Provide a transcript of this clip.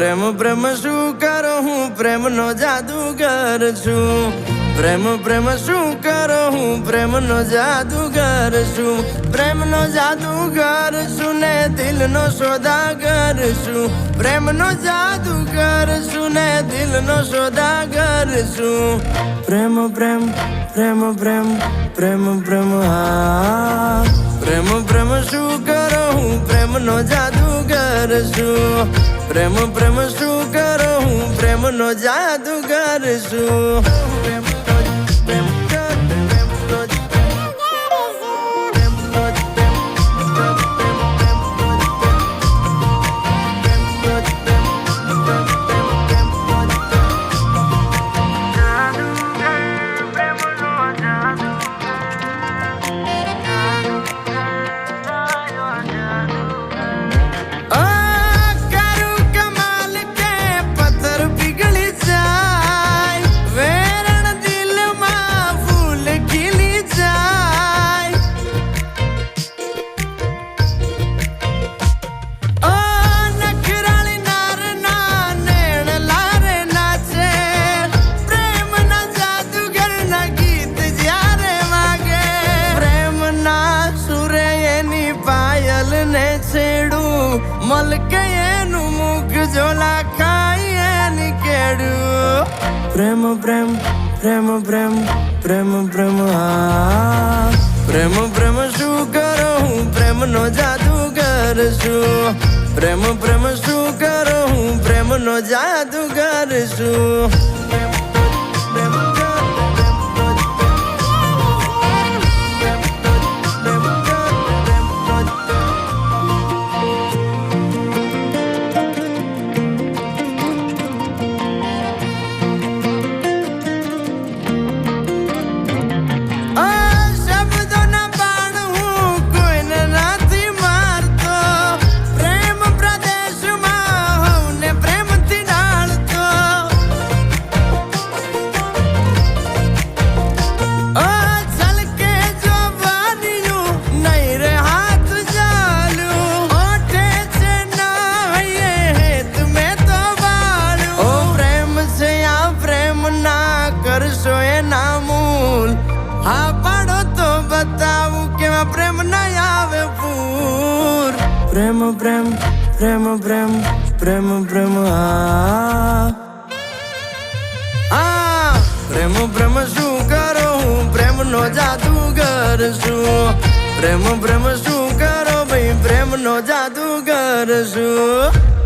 પ્રેમ પ્રેમ શું કરો હું પ્રેમનો જાદુગર છું પ્રેમ પ્રેમ શું કરો હું પ્રેમનો જાદુગર છું પ્રેમનો જાદુગર છું ને દિલનો સોદાગર છું પ્રેમનો જાદુગર છું ને દિલનો સોદાગર છું પ્રેમ પ્રેમ પ્રેમ પ્રેમ પ્રેમ પ્રેમ હા પ્રેમ પ્રેમ શું કરો હું પ્રેમનો જાદુગર છું પ્રેમ પ્રેમ શું કરો હું પ્રેમનો જાદુગર છું મલકે એનું મુખ જોલા ખાઈ એની કેડું પ્રેમ પ્રેમ પ્રેમ પ્રેમ પ્રેમ પ્રેમ હા પ્રેમ પ્રેમ શું કરો હું પ્રેમનો જાદુગર છું પ્રેમ પ્રેમ શું કરો હું પ્રેમનો જાદુગર છું હા પાડો તો બતાવું કેવા પ્રેમ ના આવે પૂર પ્રેમ પ્રેમ પ્રેમ પ્રેમ પ્રેમ પ્રેમ હા પ્રેમ પ્રેમ શું કરો હું પ્રેમનો જાદુગર છું પ્રેમ પ્રેમ શું કરો ભાઈ પ્રેમનો જાદુગર છું